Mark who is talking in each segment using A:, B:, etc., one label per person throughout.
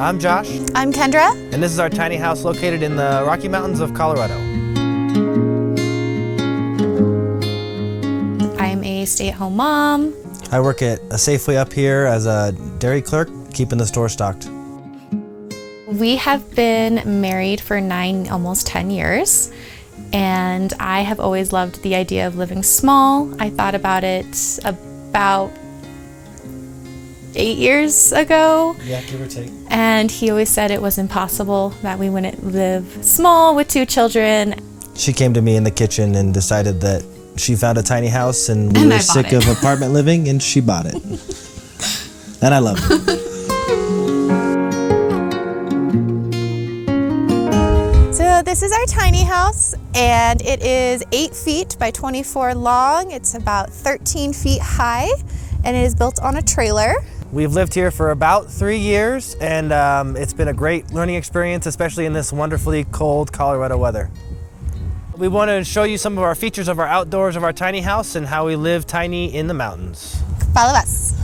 A: I'm Josh.
B: I'm Kendra.
A: And this is our tiny house located in the Rocky Mountains of Colorado.
B: I'm a stay-at-home mom.
A: I work at a Safeway up here as a dairy clerk, keeping the store stocked.
B: We have been married for 9, almost 10 years. And I have always loved the idea of living small. I thought about it about 8 years ago.
A: Yeah, give or take.
B: And he always said it was impossible, that we wouldn't live small with 2 children.
A: She came to me in the kitchen and decided that she found a tiny house and we were sick of apartment living, and she bought it. And I love it.
C: So this is our tiny house, and it is 8 feet by 24 long. It's about 13 feet high, and it is built on a trailer.
A: We've lived here for about 3 years, and it's been a great learning experience, especially in this wonderfully cold Colorado weather. We want to show you some of our features of our outdoors of our tiny house and how we live tiny in the mountains.
C: Follow us.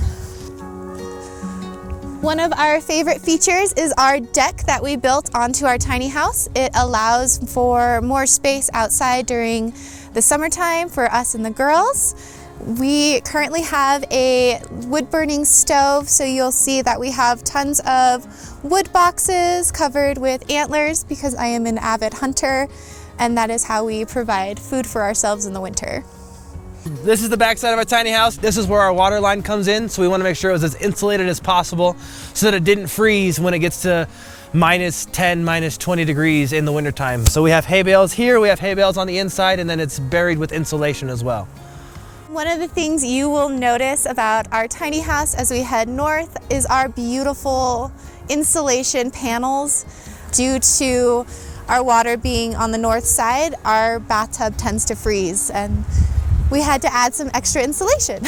C: One of our favorite features is our deck that we built onto our tiny house. It allows for more space outside during the summertime for us and the girls. We currently have a wood-burning stove, so you'll see that we have tons of wood boxes covered with antlers because I am an avid hunter, and that is how we provide food for ourselves in the winter.
A: This is the back side of our tiny house. This is where our water line comes in, so we want to make sure it was as insulated as possible so that it didn't freeze when it gets to minus 10, minus 20 degrees in the wintertime. So we have hay bales here, we have hay bales on the inside, and then it's buried with insulation as well.
C: One of the things you will notice about our tiny house as we head north is our beautiful insulation panels. Due to our water being on the north side, our bathtub tends to freeze, and we had to add some extra insulation.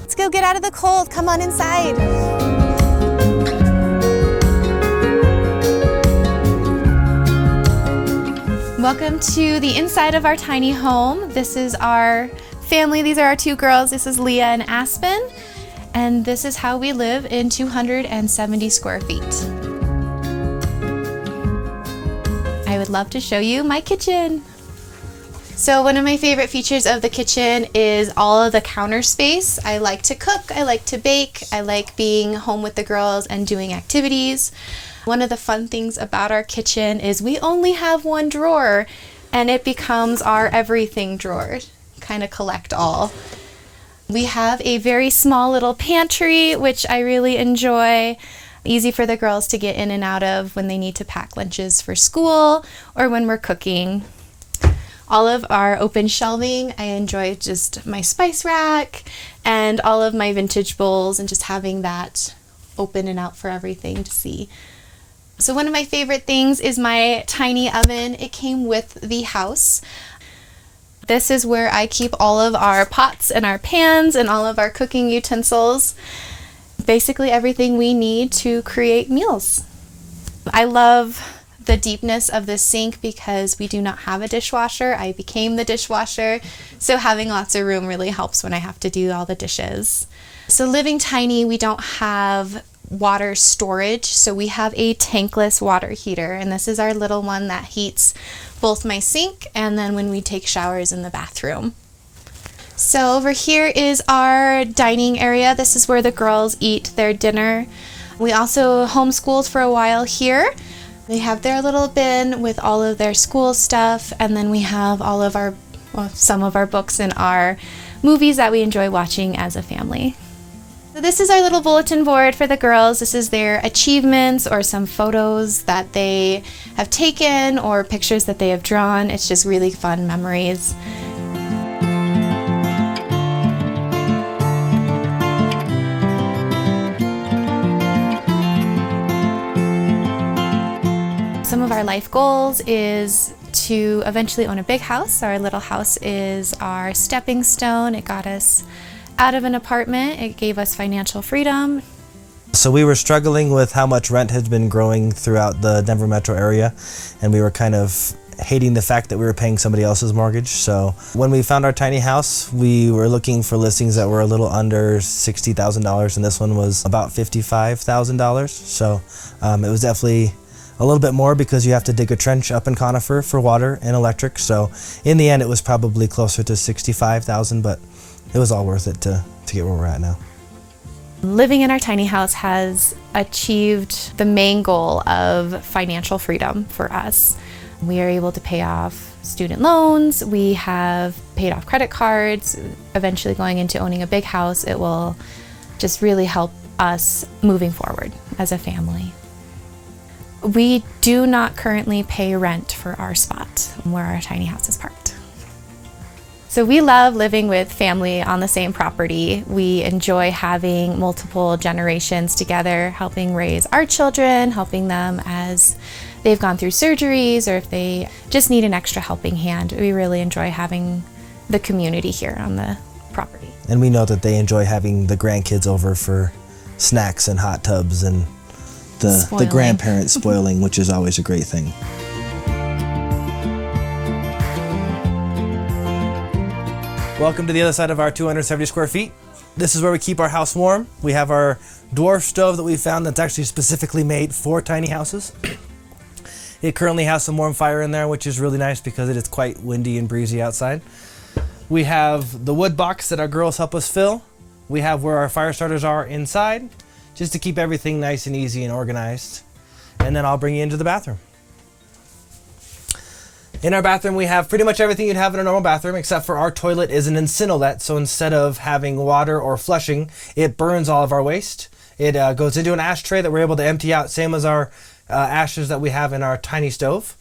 C: Let's go get out of the cold. Come on inside.
B: Welcome to the inside of our tiny home. This is our family. These are our 2 girls. This is Leah and Aspen. And this is how we live in 270 square feet. I would love to show you my kitchen. So one of my favorite features of the kitchen is all of the counter space. I like to cook, I like to bake, I like being home with the girls and doing activities. One of the fun things about our kitchen is we only have 1 drawer, and it becomes our everything drawer, kind of collect all. We have a very small little pantry, which I really enjoy. Easy for the girls to get in and out of when they need to pack lunches for school or when we're cooking. All of our open shelving, I enjoy just my spice rack and all of my vintage bowls and just having that open and out for everything to see. So one of my favorite things is my tiny oven. It came with the house. This is where I keep all of our pots and our pans and all of our cooking utensils. Basically everything we need to create meals. I love the deepness of this sink because we do not have a dishwasher. I became the dishwasher, so having lots of room really helps when I have to do all the dishes. So living tiny, we don't have water storage, so we have a tankless water heater, and this is our little one that heats both my sink and then when we take showers in the bathroom. So over here is our dining area. This is where the girls eat their dinner. We also homeschooled for a while here. They have their little bin with all of their school stuff, and then we have all of our, some of our books and our movies that we enjoy watching as a family. So this is our little bulletin board for the girls. This is their achievements or some photos that they have taken or pictures that they have drawn. It's just really fun memories. Some of our life goals is to eventually own a big house. Our little house is our stepping stone. It got us out of an apartment. It gave us financial freedom.
A: So we were struggling with how much rent had been growing throughout the Denver metro area, and we were kind of hating the fact that we were paying somebody else's mortgage. So when we found our tiny house, we were looking for listings that were a little under $60,000, and this one was about $55,000. So it was definitely a little bit more because you have to dig a trench up in Conifer for water and electric. So in the end, it was probably closer to $65,000, but it was all worth it to get where we're at now.
B: Living in our tiny house has achieved the main goal of financial freedom for us. We are able to pay off student loans. We have paid off credit cards. Eventually going into owning a big house, it will just really help us moving forward as a family. We do not currently pay rent for our spot where our tiny house is parked. So we love living with family on the same property. We enjoy having multiple generations together, helping raise our children, helping them as they've gone through surgeries or if they just need an extra helping hand. We really enjoy having the community here on the property.
A: And we know that they enjoy having the grandkids over for snacks and hot tubs and the grandparents spoiling, which is always a great thing. Welcome to the other side of our 270 square feet. This is where we keep our house warm. We have our dwarf stove that we found that's actually specifically made for tiny houses. It currently has some warm fire in there, which is really nice because it is quite windy and breezy outside. We have the wood box that our girls help us fill. We have where our fire starters are inside, just to keep everything nice and easy and organized. And then I'll bring you into the bathroom. In our bathroom, we have pretty much everything you'd have in a normal bathroom, except for our toilet is an Incinolette. So instead of having water or flushing, it burns all of our waste. It goes into an ashtray that we're able to empty out, same as our ashes that we have in our tiny stove.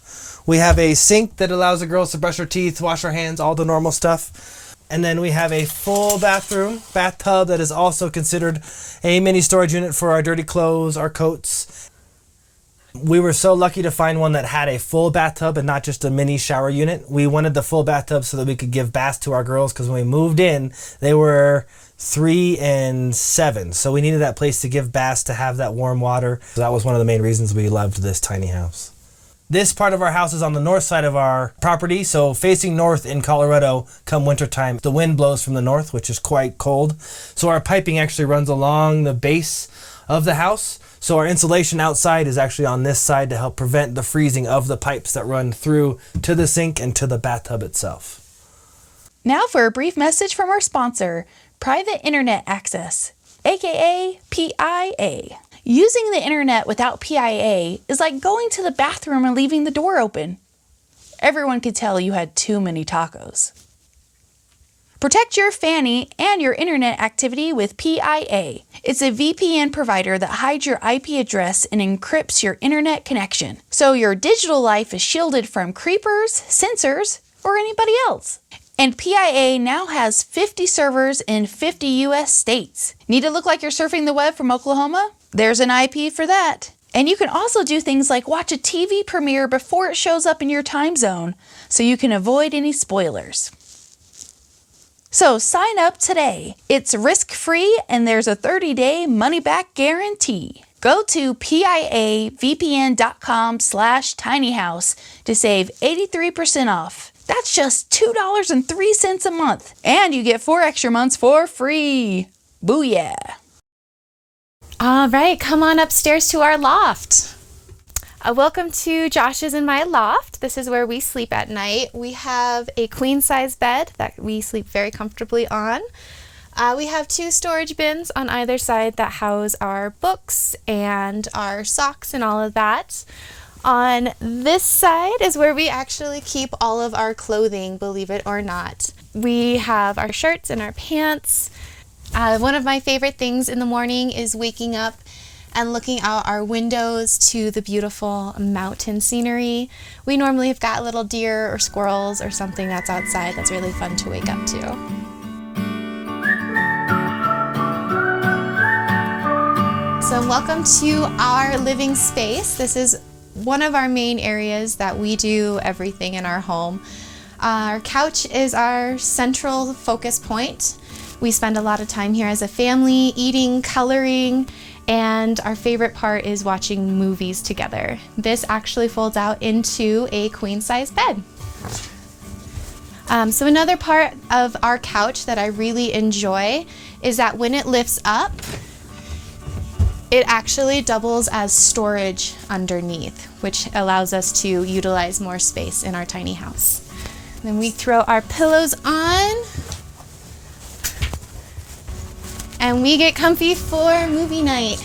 A: We have a sink that allows the girls to brush their teeth, wash their hands, all the normal stuff. And then we have a full bathtub that is also considered a mini storage unit for our dirty clothes, our coats. We were so lucky to find one that had a full bathtub and not just a mini shower unit. We wanted the full bathtub so that we could give baths to our girls because when we moved in, they were 3 and 7. So we needed that place to give baths to have that warm water. So that was one of the main reasons we loved this tiny house. This part of our house is on the north side of our property, so facing north in Colorado come wintertime. The wind blows from the north, which is quite cold. So our piping actually runs along the base of the house. So our insulation outside is actually on this side to help prevent the freezing of the pipes that run through to the sink and to the bathtub itself.
D: Now for a brief message from our sponsor, Private Internet Access, aka PIA. Using the internet without PIA is like going to the bathroom and leaving the door open. Everyone could tell you had too many tacos. Protect your fanny and your internet activity with PIA. It's a VPN provider that hides your IP address and encrypts your internet connection, so your digital life is shielded from creepers, censors, or anybody else. And PIA now has 50 servers in 50 US states. Need to look like you're surfing the web from Oklahoma? There's an IP for that. And you can also do things like watch a TV premiere before it shows up in your time zone, so you can avoid any spoilers. So sign up today. It's risk-free and there's a 30-day money-back guarantee. Go to piavpn.com/tinyhouse to save 83% off. That's just $2.03 a month. And you get 4 extra months for free. Booyah!
B: All right, come on upstairs to our loft. Welcome to Josh's and my loft. This is where we sleep at night. We have a queen size bed that we sleep very comfortably on. We have 2 storage bins on either side that house our books and our socks and all of that. On this side is where we actually keep all of our clothing, believe it or not. We have our shirts and our pants. One of my favorite things in the morning is waking up and looking out our windows to the beautiful mountain scenery. We normally have got little deer or squirrels or something that's outside that's really fun to wake up to. So welcome to our living space. This is one of our main areas that we do everything in our home. Our couch is our central focus point. We spend a lot of time here as a family, eating, coloring, And our favorite part is watching movies together. This actually folds out into a queen-size bed. So another part of our couch that I really enjoy is that when it lifts up, it actually doubles as storage underneath, which allows us to utilize more space in our tiny house. Then we throw our pillows on, and we get comfy for movie night.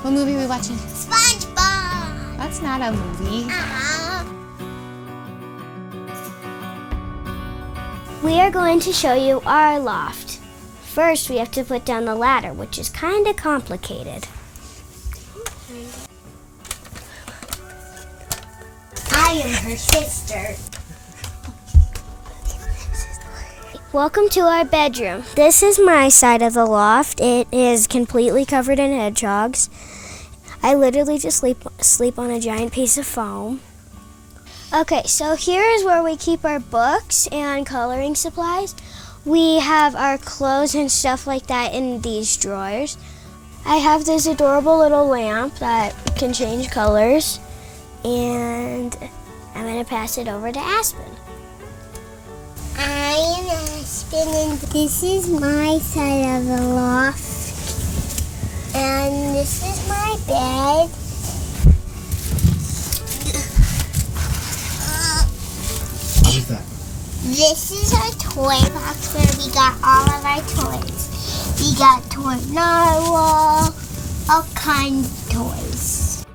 B: What movie are we watching?
C: SpongeBob!
B: That's not a movie.
E: We are going to show you our loft. First, we have to put down the ladder, which is kind of complicated.
C: I am her sister.
E: Welcome to our bedroom. This is my side of the loft. It is completely covered in hedgehogs. I literally just sleep on a giant piece of foam. Okay, so here is where we keep our books and coloring supplies. We have our clothes and stuff like that in these drawers. I have this adorable little lamp that can change colors, and I'm going to pass it over to Aspen.
C: I am Aspen, and this is my side of the loft. And this is my bed.
F: What is that?
C: This is our toy box where we got all of our toys. We got toy narwhal, all kinds of toys.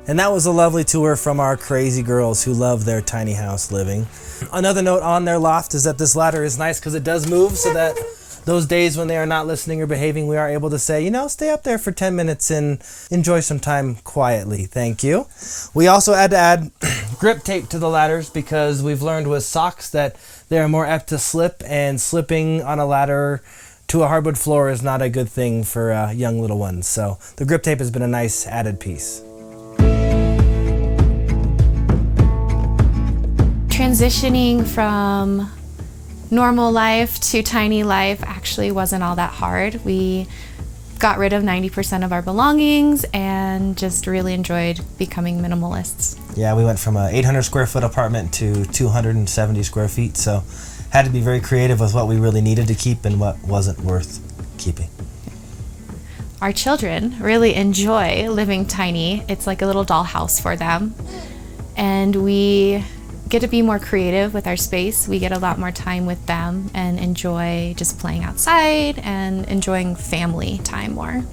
A: And that was a lovely tour from our crazy girls who love their tiny house living. Another note on their loft is that this ladder is nice because it does move, so that those days when they are not listening or behaving, we are able to say, you know, stay up there for 10 minutes and enjoy some time quietly. Thank you. We also had to add grip tape to the ladders because we've learned with socks that they are more apt to slip, and slipping on a ladder to a hardwood floor is not a good thing for young little ones. So the grip tape has been a nice added piece.
B: Transitioning from normal life to tiny life actually wasn't all that hard. We got rid of 90% of our belongings and just really enjoyed becoming minimalists.
A: Yeah, we went from an 800 square foot apartment to 270 square feet, so had to be very creative with what we really needed to keep and what wasn't worth keeping.
B: Our children really enjoy living tiny. It's like a little dollhouse for them. And we get to be more creative with our space. We get a lot more time with them and enjoy just playing outside and enjoying family time more.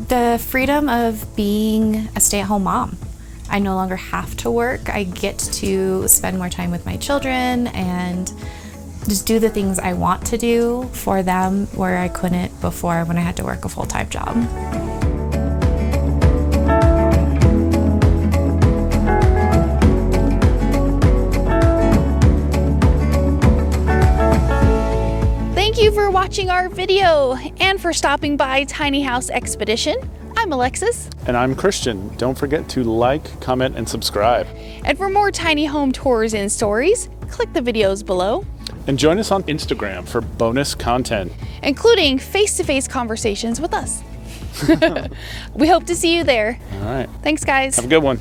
B: The freedom of being a stay-at-home mom. I no longer have to work. I get to spend more time with my children and just do the things I want to do for them where I couldn't before when I had to work a full-time job.
D: Thank you for watching our video and for stopping by Tiny House Expedition. I'm Alexis.
F: And I'm Christian. Don't forget to like, comment, and subscribe.
D: And for more tiny home tours and stories, click the videos below.
F: And join us on Instagram for bonus content,
D: including face-to-face conversations with us. We hope to see you there.
F: All right.
D: Thanks, guys.
F: Have a good one.